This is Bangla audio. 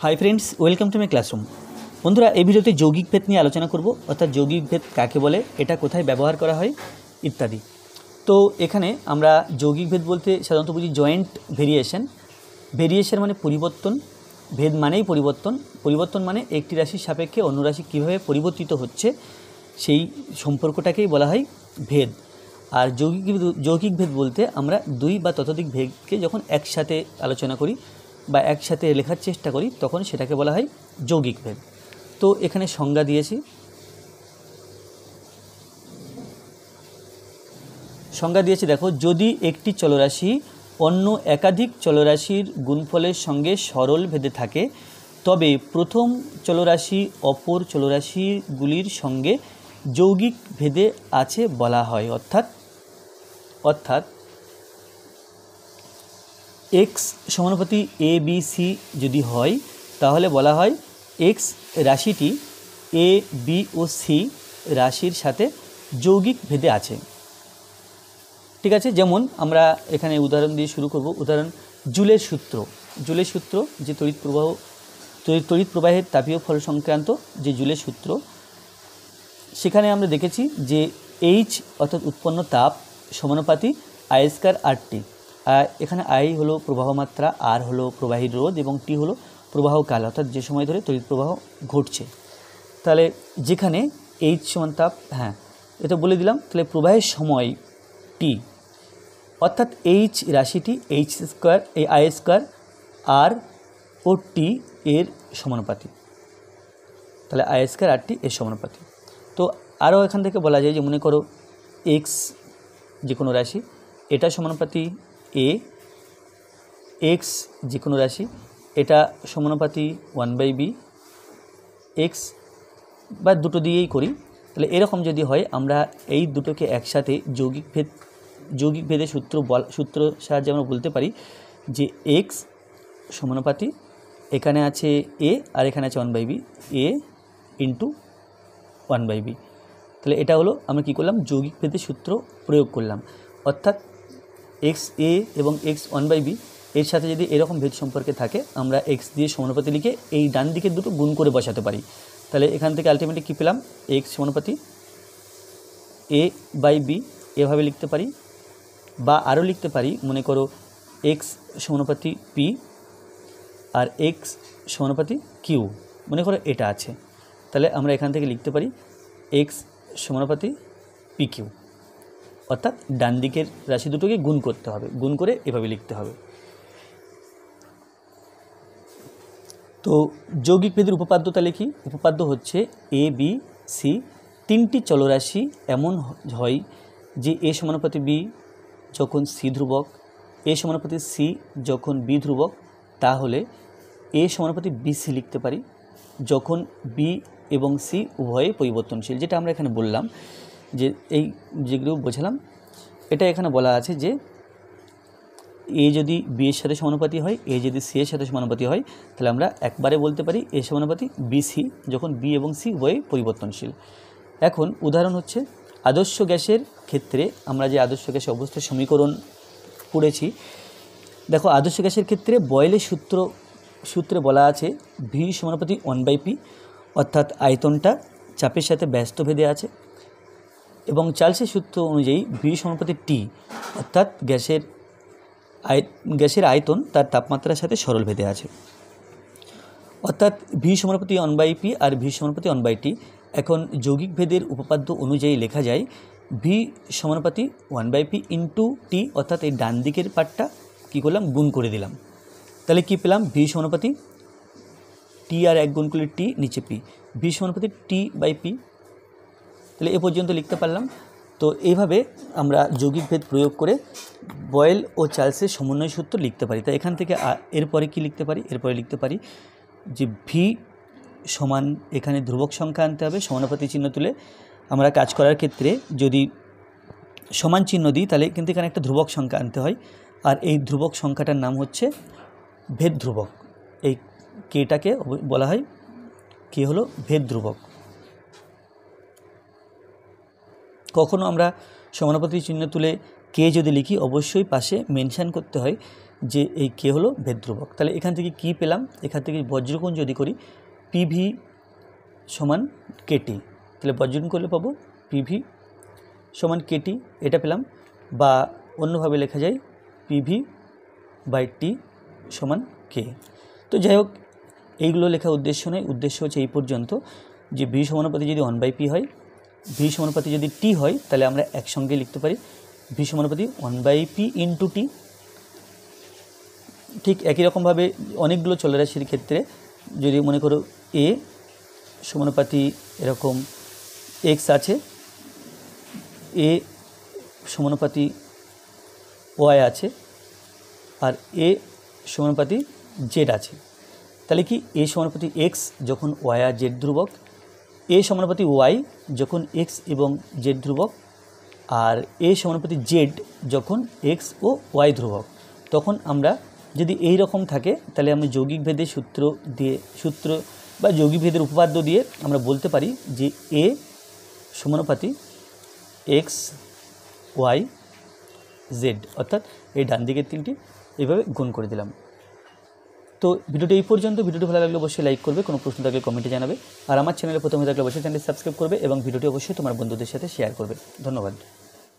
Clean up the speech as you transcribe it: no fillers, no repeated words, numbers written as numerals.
Hi friends, welcome to my classroom. বন্ধুরা, এই ভিডিওতে যৌগিক ভেদ নিয়ে আলোচনা করব, অর্থাৎ যৌগিক ভেদ কাকে বলে, এটা কোথায় ব্যবহার করা হয় ইত্যাদি। তো এখানে আমরা যৌগিক ভেদ বলতে সাধারণত বুঝি জয়েন্ট ভেরিয়েশন। ভেরিয়েশন মানে পরিবর্তন, ভেদ মানেই পরিবর্তন। পরিবর্তন মানে একটি রাশির সাপেক্ষে অন্য রাশি কীভাবে পরিবর্তিত হচ্ছে সেই সম্পর্কটাকেই বলা হয় ভেদ। আর যৌগিক ভেদ বলতে আমরা দুই বা ততোধিক ভেদকে যখন একসাথে আলোচনা করি বা একসাথে লেখার চেষ্টা করি তখন সেটাকে বলা হয় যৌগিক ভেদ। তো এখানে সংজ্ঞা দিয়েছি দেখো, যদি একটি চলরাশি অন্য একাধিক চলরাশির গুণফলের সঙ্গে সরল ভেদে থাকে তবে প্রথম চলরাশি অপর চলরাশিগুলির সঙ্গে যৌগিক ভেদে আছে বলা হয়। অর্থাৎ এক্স সমানুপাতি এ বি সি যদি হয় তাহলে বলা হয় এক্স রাশিটি এ বি ও সি রাশির সাথে যৌগিক ভেদে আছে। ঠিক আছে, যেমন আমরা এখানে উদাহরণ দিয়ে শুরু করব। উদাহরণ, জুলের সূত্র যে তড়িৎ প্রবাহের তাপীয় ফল সংক্রান্ত যে জুলের সূত্র, সেখানে আমরা দেখেছি যে এইচ অর্থাৎ উৎপন্ন তাপ সমানুপাতি আই স্কয়ার আর টি। এখানে আই হলো প্রবাহ মাত্রা, আর হলো প্রবাহীর রোধ এবং টি হলো প্রবাহ কাল, অর্থাৎ যে সময় ধরে তড়িৎ প্রবাহ ঘটছে। তাহলে যেখানে এইচ সমান তাপ, এটা বলে দিলাম। তাহলে প্রবাহের সময় টি, অর্থাৎ এইচ রাশিটি এইচ স্কোয়ার এই আই স্কোয়ার আর ও টি এর সমানুপাতি। তাহলে আই স্কোয়ার আর টি এর সমানুপাতি। তো আরও এখান থেকে বলা যায় যে মনে করো এক্স যে কোনো রাশি, এটা সমানুপাতি এ, এক্স যে কোনো রাশি, এটা সমানুপাতি 1/b এক্স, বা দুটো দিয়েই করি। তাহলে এরকম যদি হয় আমরা এই দুটোকে একসাথে যৌগিক ভেদের সূত্র সাহায্যে আমরা বলতে পারি যে এক্স সমানুপাতি এখানে আছে এ আর এখানে আছে 1/b, এ ইন্টু 1/b। তাহলে এটা হলো আমরা কী করলাম, যৌগিক ভেদের সূত্র প্রয়োগ করলাম। অর্থাৎ এক্স এ এবং এক্স 1/b এর সাথে যদি এরকম ভেদ সম্পর্কে থাকে আমরা এক্স দিয়ে সমানুপাতি লিখে এই ডান দিকের দুটো গুণ করে বসাতে পারি। তাহলে এখান থেকে আলটিমেটলি কী পেলাম, এক্স সমানুপাতি a/b এভাবে লিখতে পারি। বা আরও লিখতে পারি, মনে করো x সমানুপাতি P R x সমানুপাতি Q, মনে করো এটা আছে। তাহলে আমরা এখান থেকে লিখতে পারি এক্স সমানুপাতি পি কিউ, অর্থাৎ ডান দিকের রাশি দুটোকে গুণ করতে হবে, গুণ করে এভাবে লিখতে হবে। তো যৌগিক ভেদের উপপাদ্যতা লিখি। উপপাদ্য হচ্ছে এ বি সি তিনটি চলরাশি এমন হয় যে এ সমানুপাতি বি যখন সি ধ্রুবক, এ সমানুপাতি সি যখন বি ধ্রুবক, তাহলে এ সমানুপাতি বি সি লিখতে পারি যখন বি এবং সি উভয়ে পরিবর্তনশীল। যেটা আমরা এখানে বললাম যে এই যেগুলো বোঝালাম, এটা এখানে বলা আছে যে এ যদি বি এর সাথে সমানুপাতি হয়, এ যদি সি এর সাথে সমানুপাতি হয়, তাহলে আমরা একবারে বলতে পারি এ সমানুপাতি বি সি যখন বি এবং সি উভয়ে পরিবর্তনশীল। এখন উদাহরণ হচ্ছে আদর্শ গ্যাসের ক্ষেত্রে আমরা যে আদর্শ গ্যাসের অবস্থার সমীকরণ পড়েছি। দেখো, আদর্শ গ্যাসের ক্ষেত্রে বয়েলের সূত্রে বলা আছে ভি সমানুপাতি 1/p, অর্থাৎ আয়তনটা চাপের সাথে ব্যস্ত ভেদে আছে, এবং চার্লসের সূত্র অনুযায়ী ভি সমানুপাতি টি, অর্থাৎ গ্যাসের আয়তন তার তাপমাত্রার সাথে সরল ভেদে আছে। অর্থাৎ ভি সমানুপাতি 1/p আর ভি সমানুপাতি 1/t। এখন যৌগিক ভেদের উপপাদ্য অনুযায়ী লেখা যায় ভি সমানুপাতি 1/p ইন্টু টি, অর্থাৎ এই ডান দিকের পার্টটা কী করলাম, গুণ করে দিলাম। তাহলে কী পেলাম, ভি সমানুপাতি টি আর এক গুণ করলে টি, নিচে পি, ভি সমানুপাতি টি/পি। তাহলে এ পর্যন্ত লিখতে পারলাম। তো এইভাবে আমরা যৌগিক ভেদ প্রয়োগ করে বয়েল ও চার্লসের সমন্বয় সূত্র লিখতে পারি। তাই এখান থেকে এরপরে কি লিখতে পারি, এরপরে লিখতে পারি যে ভি সমান, এখানে ধ্রুবক সংখ্যা আনতে হবে, সমানুপাতি চিহ্ন তুলে আমরা কাজ করার ক্ষেত্রে যদি সমান চিহ্ন দিই তাহলে কিন্তু এখানে একটা ধ্রুবক সংখ্যা আনতে হয়, আর এই ধ্রুবক সংখ্যাটার নাম হচ্ছে ভেদ ধ্রুবক। এই কেটাকে বলা হয় কে হলো ভেদ ধ্রুবক। কখনো আমরা সমানুপাতি চিহ্ন তুলে কে যদি লিখি অবশ্যই পাশে মেনশান করতে হয় যে এই কে হলো ভেদ ধ্রুবক। তাহলে এখান থেকে কি পেলাম, এখান থেকে বজ্রগুণ যদি করি পিভি সমান কেটি, তাহলে বজ্রগুণ করলে পাবো পিভি সমান কেটি, এটা পেলাম। বা অন্যভাবে লেখা যায় পিভি বাই টি সমান কে। তো যাই হোক, এইগুলো লেখা উদ্দেশ্য নয়, উদ্দেশ্য হচ্ছে এই পর্যন্ত যে ভি সমানুপাতি যদি 1/p হয়, ভি সমানুপাতি যদি টি হয়, তাহলে আমরা একসঙ্গে লিখতে পারি ভি সমানুপাতি 1/p ইন্টু টি। ঠিক একই রকমভাবে অনেকগুলো চলরাশির ক্ষেত্রে যদি মনে করো এ সমানুপাতি এরকম এক্স আছে, এ সমানুপাতি ওয়াই আছে, আর এ সমানুপাতি জেড আছে, তাহলে কি এ সমানুপাতি এক্স যখন ওয়াই আর জেড ধ্রুবক, এ সমানুপাতি ওয়াই যখন এক্স এবং জেড ধ্রুবক, আর এ সমানুপাতি জেড যখন এক্স ও ওয়াই ধ্রুবক, তখন আমরা যদি এই রকম থাকে তাহলে আমরা যৌগিক ভেদের সূত্র বা যৌগিক ভেদের উপপাদ্য দিয়ে আমরা বলতে পারি যে এ সমানুপাতি এক্স ওয়াই জেড, অর্থাৎ এই ডান দিকের তিনটি এইভাবে গুণ করে দিলাম। তো ভিডিওটি এই পর্যন্ত। ভিডিওটি ভালো লাগলে অবশ্যই লাইক করবে, কোনো প্রশ্ন থাকলে কমেন্টে জানাবে, আর আমার চ্যানেলে প্রথমে থাকলে অবশ্যই চ্যানেলটি সাবস্ক্রাইব করবে এবং ভিডিওটি অবশ্যই তোমার বন্ধুদের সাথে শেয়ার করবে। ধন্যবাদ।